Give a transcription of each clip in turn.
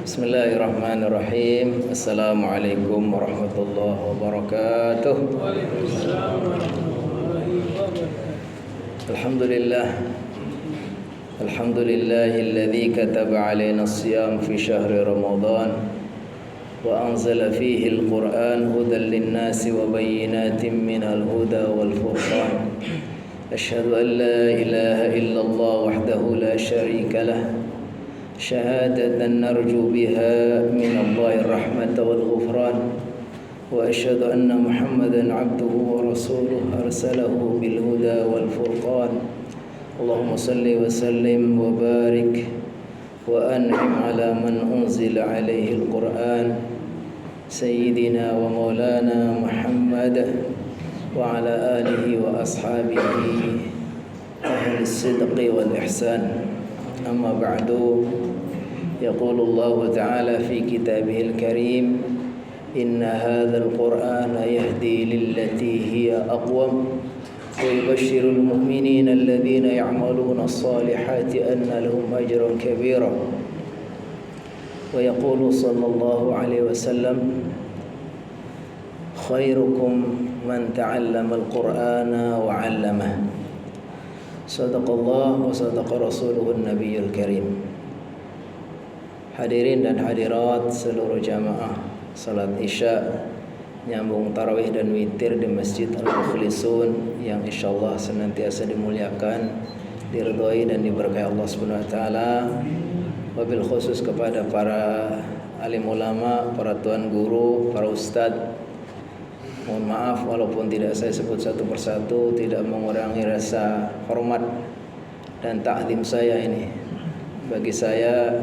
Bismillahirrahmanirrahim. Assalamualaikum warahmatullahi wabarakatuh. Alhamdulillah. Alhamdulillahilladzi kataba alaina as-siyam fi syahri Ramadan wa anzala fihi al-Qur'an hudan lin-nasi wa bayyinatin minal huda wal furqan. Asyhadu an la ilaha illallah wahdahu la syarika lah. شهادة نرجو بها من الله الرحمة والغفران وأشهد أن محمدا عبده ورسوله أرسله بالهدى والفرقان اللهم صل وسلم وبارك وأنعم على من أنزل عليه القرآن سيدنا ومولانا محمد وعلى آله وأصحابه أهل الصدق والإحسان أما بعد يقول الله تعالى في كتابه الكريم إن هذا القرآن يهدي للتي هي أقوم ويبشر المؤمنين الذين يعملون الصالحات أن لهم أجرا كبيرا ويقول صلى الله عليه وسلم خيركم من تعلم القرآن وعلمه صدق الله وصدق رسوله النبي الكريم. Hadirin dan hadirat seluruh jamaah salat Isya nyambung tarawih dan witir di Masjid Al-Mukhlisun yang insyaallah senantiasa dimuliakan, diridhai dan diberkahi Allah Subhanahu wa taala. Wabil khusus kepada para alim ulama, para tuan guru, para ustadz. Mohon maaf walaupun tidak saya sebut satu persatu, tidak mengurangi rasa hormat dan ta'zim saya ini. Bagi saya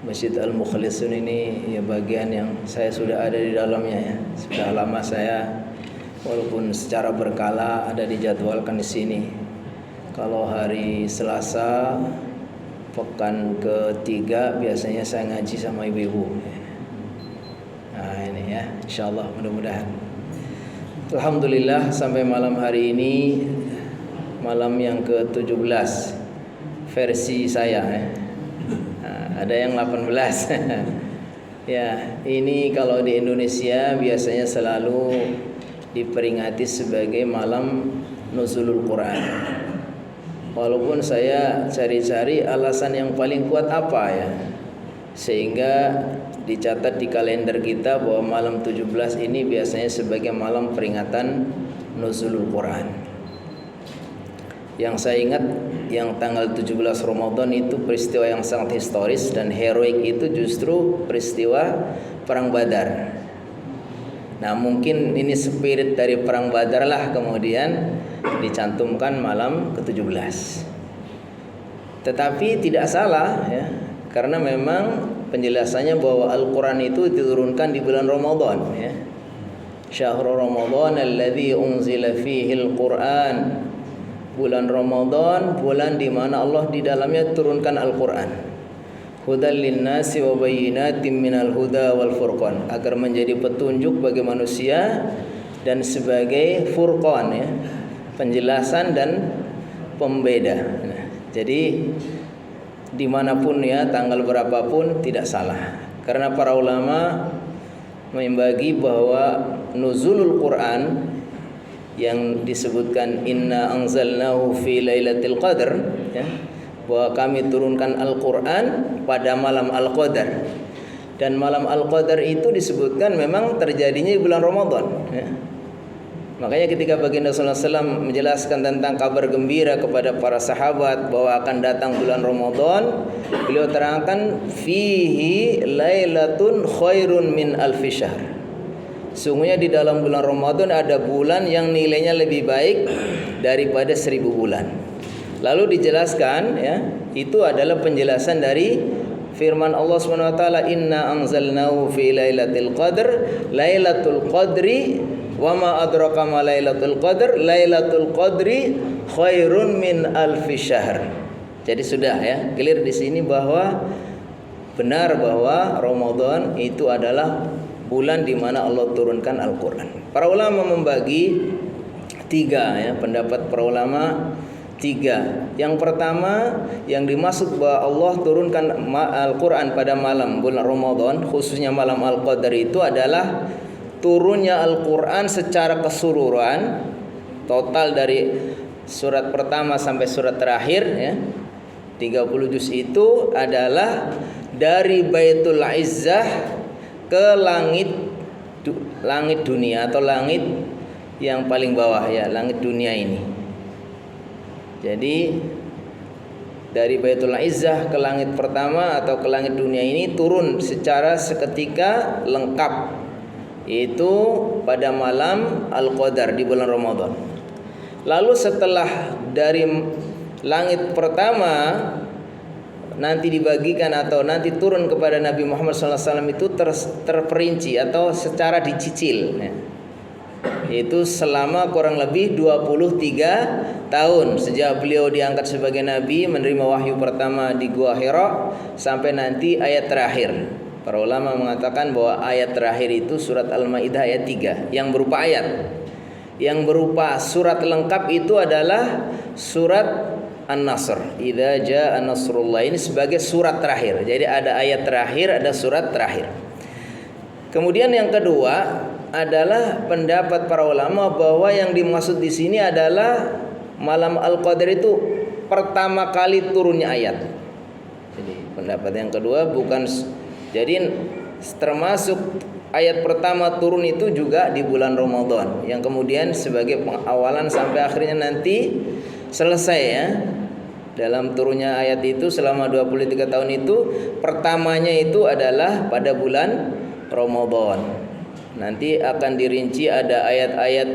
Masjid Al-Mukhlisun ini ya bagian yang saya sudah ada di dalamnya ya. Sudah lama saya walaupun secara berkala ada dijadwalkan di sini. Kalau hari Selasa pekan ketiga biasanya saya ngaji sama ibu-ibu. Nah ini ya, insyaallah mudah-mudahan. Alhamdulillah sampai malam hari ini malam yang ke-17 versi saya ya. Ada yang 18. Ya, ini kalau di Indonesia biasanya selalu diperingati sebagai malam nuzulul Quran. Walaupun saya cari-cari alasan yang paling kuat apa ya, sehingga dicatat di kalender kita bahwa malam 17 ini biasanya sebagai malam peringatan nuzulul Quran. Yang saya ingat yang tanggal 17 Ramadan itu peristiwa yang sangat historis dan heroik, itu justru peristiwa Perang Badar. Nah mungkin ini spirit dari Perang Badar lah kemudian dicantumkan malam ke-17. Tetapi tidak salah ya, karena memang penjelasannya bahwa Al-Quran itu diturunkan di bulan Ramadan ya. Syahrul Ramadan alladzi unzila fihi al-Quran. Bulan Ramadan, bulan di mana Allah di dalamnya turunkan Al-Quran. Hudal linnasi wa bayyinatin minal huda wal furqan, agar menjadi petunjuk bagi manusia dan sebagai furqan ya, penjelasan dan pembeda. Nah, jadi dimanapun ya, tanggal berapapun tidak salah. Karena para ulama membagi bahwa nuzulul Quran yang disebutkan inna anzalnahu fi lailatul qadar ya, bahwa kami turunkan Al-Quran pada malam Al-Qadar. Dan malam Al-Qadar itu disebutkan memang terjadinya di bulan Ramadan ya. Makanya ketika baginda sallallahu alaihi wasallam menjelaskan tentang kabar gembira kepada para sahabat bahwa akan datang bulan Ramadan, beliau terangkan fihi lailatun khairun min alfi syahr. Sungguhnya di dalam bulan Ramadan ada bulan yang nilainya lebih baik daripada 1000 bulan. Lalu dijelaskan ya, itu adalah penjelasan dari firman Allah Subhanahu wa taala, inna anzalnahu fi lailatul qadr, lailatul qadri wa ma adraka ma lailatul qadr, lailatul qadri khairun min alfi syahr. Jadi sudah ya, clear di sini bahwa benar bahwa Ramadan itu adalah bulan di mana Allah turunkan Al-Quran. Para ulama membagi tiga ya, pendapat para ulama tiga. Yang pertama, yang dimaksud bahwa Allah turunkan Al-Quran pada malam bulan Ramadan, khususnya malam Al-Qadar, itu adalah turunnya Al-Quran secara keseluruhan, total dari surat pertama sampai surat terakhir, ya, 30 juz itu adalah dari Baitul Izzah ke langit dunia atau langit yang paling bawah, ya, langit dunia ini. Jadi dari Baitul Izzah ke langit pertama atau ke langit dunia ini turun secara seketika lengkap, itu pada malam Al-Qadar di bulan Ramadan. Lalu setelah dari langit pertama nanti dibagikan atau nanti turun kepada Nabi Muhammad SAW itu terperinci atau secara dicicil, ya. Itu selama kurang lebih 23 tahun sejak beliau diangkat sebagai nabi, menerima wahyu pertama di Gua Hira sampai nanti ayat terakhir. Para ulama mengatakan bahwa ayat terakhir itu surat Al-Maidah ayat 3 yang berupa ayat. Yang berupa surat lengkap itu adalah surat An-Nasr. Idza jaa nasrullah, ini sebagai surat terakhir. Jadi ada ayat terakhir, ada surat terakhir. Kemudian yang kedua adalah pendapat para ulama bahwa yang dimaksud di sini adalah malam Al-Qadar itu pertama kali turunnya ayat. Jadi pendapat yang kedua bukan, jadi termasuk ayat pertama turun itu juga di bulan Ramadan, yang kemudian sebagai pengawalan sampai akhirnya nanti selesai, ya. Dalam turunnya ayat itu selama 23 tahun itu pertamanya itu adalah pada bulan Ramadan. Nanti akan dirinci, ada ayat-ayat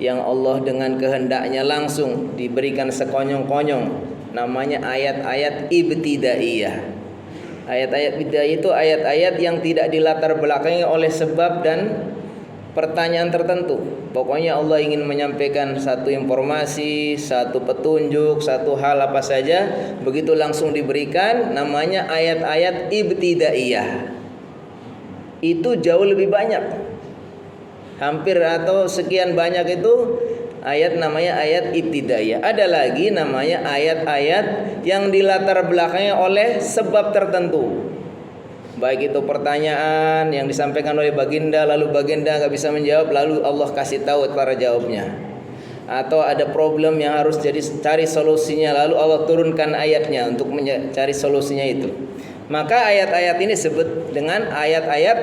yang Allah dengan kehendaknya langsung diberikan sekonyong-konyong, namanya ayat-ayat ibtidaiyah. Ayat-ayat ibtidaiyah itu ayat-ayat yang tidak dilatar belakangi oleh sebab dan pertanyaan tertentu. Pokoknya Allah ingin menyampaikan satu informasi, satu petunjuk, satu hal apa saja, begitu langsung diberikan, namanya ayat-ayat ibtidaiyah. Itu jauh lebih banyak, hampir atau sekian banyak itu ayat namanya ayat ibtidaiyah. Ada lagi namanya ayat-ayat yang dilatar belakangi oleh sebab tertentu. Baik itu pertanyaan yang disampaikan oleh baginda, lalu baginda nggak bisa menjawab, lalu Allah kasih tahu cara jawabnya. Atau ada problem yang harus cari solusinya, lalu Allah turunkan ayatnya untuk mencari solusinya itu. Maka ayat-ayat ini disebut dengan ayat-ayat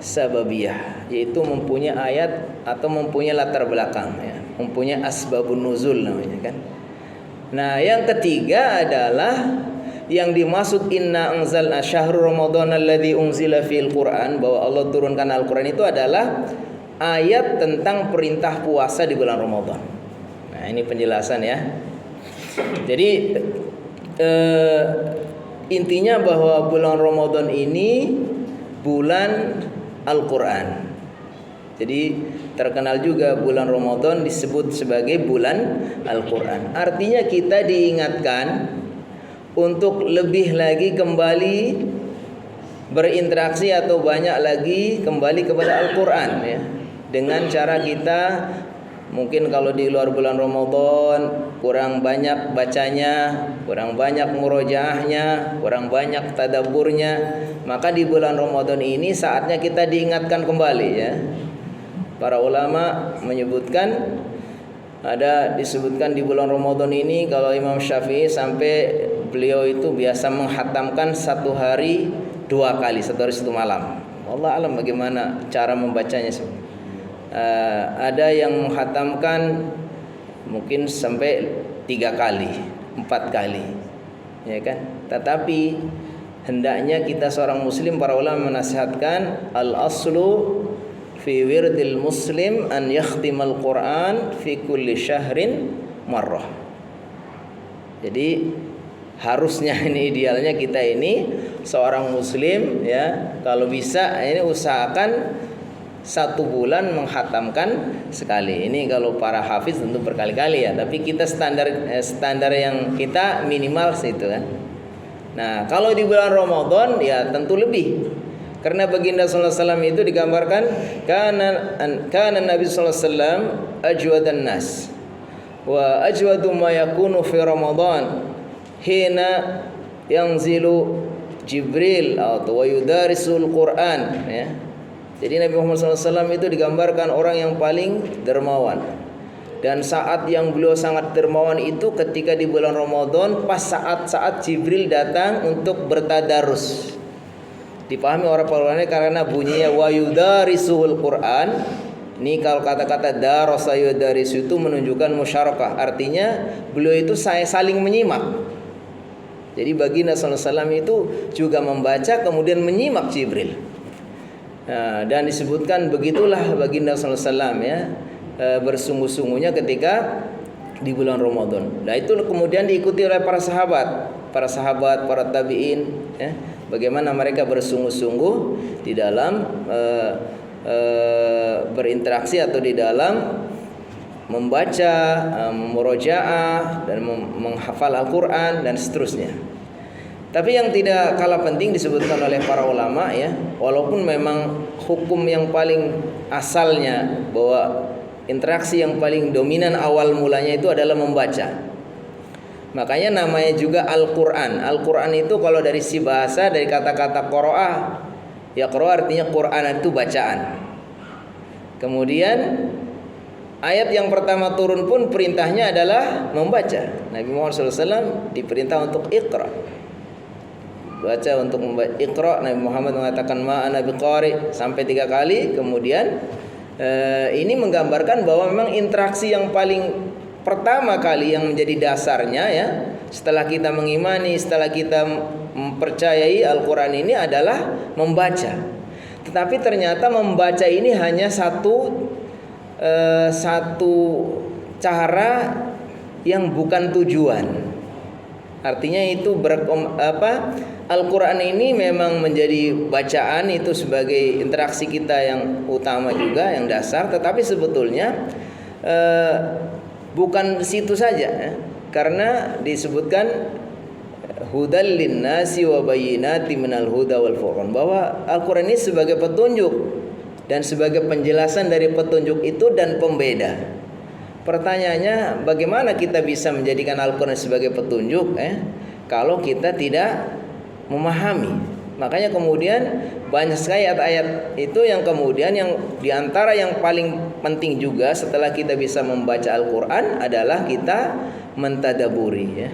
sababiyah, yaitu mempunyai ayat atau mempunyai latar belakang, ya, mempunyai asbabun nuzul namanya, kan. Nah, yang ketiga adalah yang dimaksud inna anzalna syahrul ramadan alladzi unzila fil Qur'an, bahwa Allah turunkan Al-Qur'an itu adalah ayat tentang perintah puasa di bulan Ramadan. Nah, ini penjelasan, ya. Jadi intinya bahwa bulan Ramadan ini bulan Al-Quran. Jadi terkenal juga bulan Ramadan disebut sebagai bulan Al-Quran. Artinya kita diingatkan untuk lebih lagi kembali berinteraksi atau banyak lagi kembali kepada Al-Quran, ya. Dengan cara kita mungkin kalau di luar bulan Ramadan kurang banyak bacanya, kurang banyak murojaahnya, kurang banyak tadabburnya, maka di bulan Ramadan ini saatnya kita diingatkan kembali, ya. Para ulama menyebutkan, disebutkan di bulan Ramadan ini kalau Imam Syafi'i sampai beliau itu biasa menghatamkan satu hari 2 kali, satu hari 1 malam. Allah alam bagaimana cara membacanya. Ada yang menghatamkan mungkin sampai 3 kali, 4 kali, ya kan. Tetapi hendaknya kita seorang muslim, para ulama menasihatkan al-aslu fi wirdil muslim an yakhtimal Qur'an fi kulli syahrin marrah. Jadi harusnya ini idealnya kita ini seorang muslim, ya, kalau bisa ini usahakan 1 bulan menghatamkan sekali. Ini kalau para hafiz tentu berkali-kali, ya. Tapi kita standar yang kita minimal situ, kan. Nah, kalau di bulan Ramadan ya tentu lebih. Karena baginda sallallahu alaihi wasallam itu digambarkan kana Nabi sallallahu alaihi wasallam ajwadan nas. wa ajwadu ma yakunu fi Ramadan hina yanzilu Jibril atau yudarisul Quran ya. Jadi Nabi Muhammad SAW itu digambarkan orang yang paling dermawan. Dan saat yang beliau sangat dermawan itu ketika di bulan Ramadan, pas saat-saat Jibril datang untuk bertadarus. Dipahami orang Palestina karena bunyinya wa yudarisul Quran. Ini kalau kata-kata darasa yudarisu itu menunjukkan musyarakah. Artinya beliau itu saling menyimak. Jadi baginda SAW itu juga membaca kemudian menyimak Jibril. Nah, dan disebutkan begitulah baginda SAW ya, bersungguh-sungguhnya ketika di bulan Ramadan. Nah itu kemudian diikuti oleh para sahabat, para tabi'in ya, bagaimana mereka bersungguh-sungguh di dalam berinteraksi atau di dalam membaca, murojaah dan menghafal Al-Quran dan seterusnya. Tapi yang tidak kalah penting disebutkan oleh para ulama ya, walaupun memang hukum yang paling asalnya bahwa interaksi yang paling dominan awal mulanya itu adalah membaca. Makanya namanya juga Al-Quran. Al-Quran itu kalau dari si bahasa dari kata-kata qoro'ah, ya qoro'ah artinya Quran itu bacaan. Kemudian ayat yang pertama turun pun perintahnya adalah membaca. Nabi Muhammad SAW diperintah untuk iqra. Baca untuk membaca iqra. Nabi Muhammad mengatakan ma'ana biqari sampai 3 kali. Kemudian ini menggambarkan bahwa memang interaksi yang paling pertama kali yang menjadi dasarnya ya, setelah kita mengimani, setelah kita mempercayai Al-Quran ini adalah membaca. Tetapi ternyata membaca ini hanya satu cara yang bukan tujuan. Artinya itu Al-Quran ini memang menjadi bacaan itu sebagai interaksi kita yang utama juga, yang dasar. Tetapi sebetulnya bukan situ saja ya. Karena disebutkan hudal linnasi wa bayyinati minal huda wal furqan, bahwa Al-Quran ini sebagai petunjuk dan sebagai penjelasan dari petunjuk itu dan pembeda. Pertanyaannya, bagaimana kita bisa menjadikan Al-Quran sebagai petunjuk kalau kita tidak memahami? Makanya kemudian banyak sekali ayat-ayat itu yang kemudian yang diantara yang paling penting juga setelah kita bisa membaca Al-Quran adalah kita mentadaburi ya.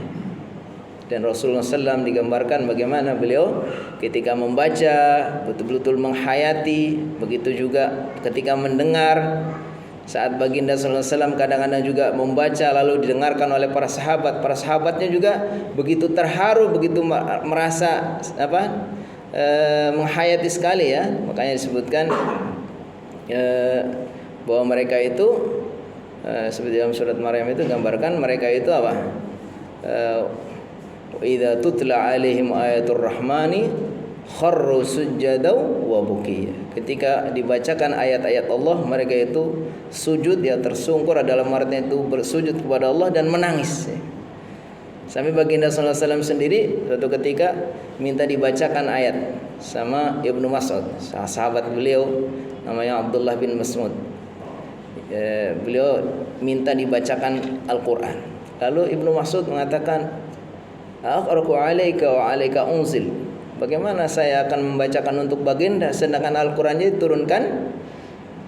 Dan Rasulullah SAW digambarkan bagaimana beliau ketika membaca betul-betul menghayati, begitu juga ketika mendengar. Saat baginda SAW kadang-kadang juga membaca lalu didengarkan oleh para sahabatnya juga begitu terharu, begitu merasa menghayati sekali ya. Makanya disebutkan bahwa mereka itu seperti dalam surat Maryam itu gambarkan mereka itu apa? Idza tutla alaihim ayatul rahmani kharru sujadaw wa bukiya. Ketika dibacakan ayat-ayat Allah, mereka itu sujud ya, tersungkur, dalam artinya itu bersujud kepada Allah dan menangis. Sampai baginda sallallahu alaihi wasallam sendiri suatu ketika minta dibacakan ayat sama Ibnu Mas'ud, sahabat beliau namanya Abdullah bin Mas'ud. Beliau minta dibacakan Al-Quran. Lalu Ibnu Mas'ud mengatakan, "Aqra'u 'alaika wa 'alaika unzil." Bagaimana saya akan membacakan untuk baginda sedangkan Al-Qurannya diturunkan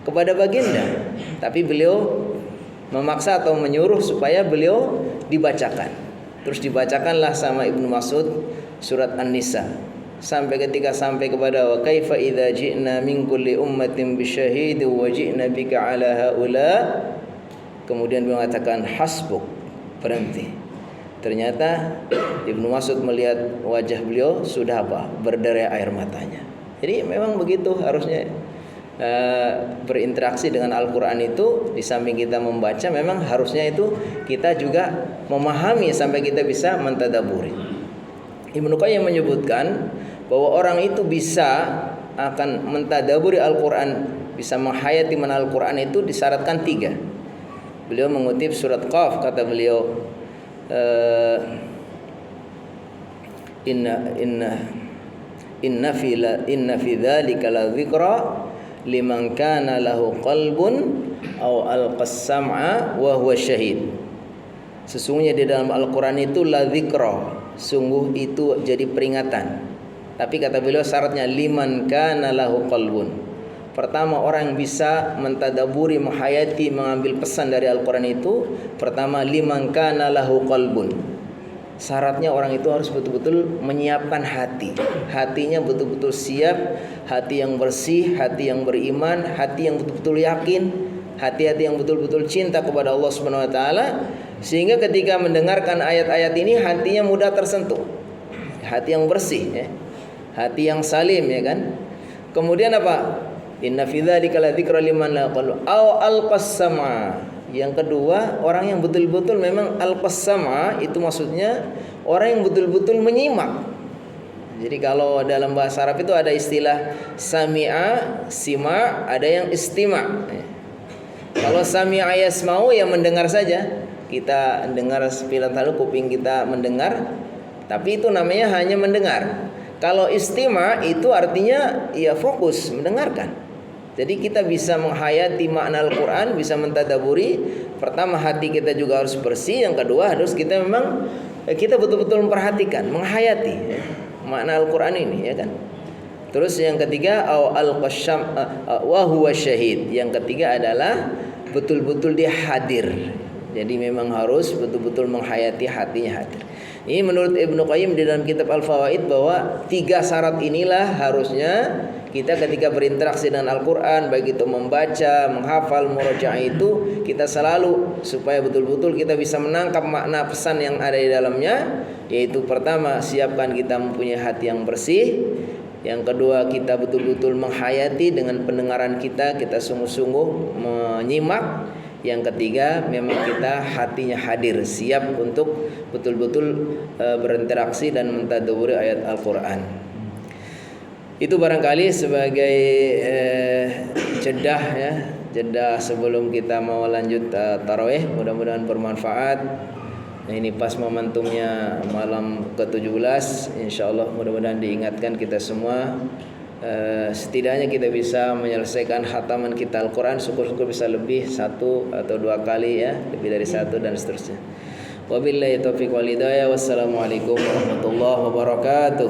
kepada baginda? Tapi beliau memaksa atau menyuruh supaya beliau dibacakan. Terus dibacakanlah sama Ibnu Mas'ud surat An-Nisa sampai kepada wa kaifa idza ji'na min kulli ummatin bisyahid wa ji'na bika 'ala haula. Kemudian beliau mengatakan hasbuk, berhenti. Ternyata Ibnu Mas'ud melihat wajah beliau sudah berderai air matanya. Jadi memang begitu harusnya berinteraksi dengan Al-Quran itu. Di samping kita membaca, memang harusnya itu kita juga memahami sampai kita bisa mentadaburi. Ibnu Qayyim menyebutkan bahwa orang itu bisa akan mentadaburi Al-Quran, bisa menghayati mana Al-Quran itu disyaratkan 3. Beliau mengutip surat Qaf, kata beliau, inna fi dzalika la dzikra liman kana lahu qalbun aw alqas sam'a wa huwa syahid. Sesungguhnya di dalam Al-Quran itu la dzikra, sungguh itu jadi peringatan. Tapi kata beliau syaratnya liman kana lahu qalbun. Pertama, orang yang bisa mentadaburi, menghayati, mengambil pesan dari Al-Quran itu, pertama liman kana lahu qalbun. Syaratnya orang itu harus betul-betul menyiapkan hati. Hatinya betul-betul siap, hati yang bersih, hati yang beriman, hati yang betul-betul yakin, hati-hati yang betul-betul cinta kepada Allah Subhanahu wa taala, sehingga ketika mendengarkan ayat-ayat ini hatinya mudah tersentuh. Hati yang bersih ya. Hati yang salim ya kan. Kemudian apa? Inna fi dzalika ladzikra liman la qalbu aw alqasama. Yang kedua, orang yang betul-betul memang al-qasama, itu maksudnya orang yang betul-betul menyimak. Jadi kalau dalam bahasa Arab itu ada istilah sami'a, sima, ada yang istima'. Kalau sami'a yasma'u, ya mendengar saja. Kita dengar sepilihan lalu kuping kita mendengar, tapi itu namanya hanya mendengar. Kalau istima' itu artinya ya fokus mendengarkan. Jadi kita bisa menghayati makna Al-Quran, bisa mentadaburi. Pertama, hati kita juga harus bersih. Yang kedua, harus kita memang kita betul-betul memperhatikan, menghayati ya, makna Al-Quran ini ya kan. Terus yang ketiga, al-qasham wa huwa syahid. Yang ketiga adalah betul-betul dia hadir. Jadi memang harus betul-betul menghayati, hatinya hadir. Ini menurut Ibnu Qayyim di dalam kitab Al-Fawaid, bahwa 3 syarat inilah harusnya kita ketika berinteraksi dengan Al-Quran, baik itu membaca, menghafal, murojaah, itu kita selalu supaya betul-betul kita bisa menangkap makna pesan yang ada di dalamnya. Yaitu pertama, siapkan kita mempunyai hati yang bersih. Yang kedua, kita betul-betul menghayati dengan pendengaran kita sungguh-sungguh menyimak. Yang ketiga, memang kita hatinya hadir, siap untuk betul-betul berinteraksi dan mentadaburi ayat Al-Quran. Itu barangkali sebagai jedah sebelum kita mau lanjut tarawih. Mudah-mudahan bermanfaat. Nah, ini pas momentumnya malam ke-17. InsyaAllah mudah-mudahan diingatkan kita semua. Setidaknya kita bisa menyelesaikan khataman kita Al-Quran. Syukur-syukur bisa lebih 1 atau 2 kali ya, lebih dari 1 dan seterusnya. Wabillahi taufiq wal hidayah. Wassalamualaikum warahmatullahi wabarakatuh.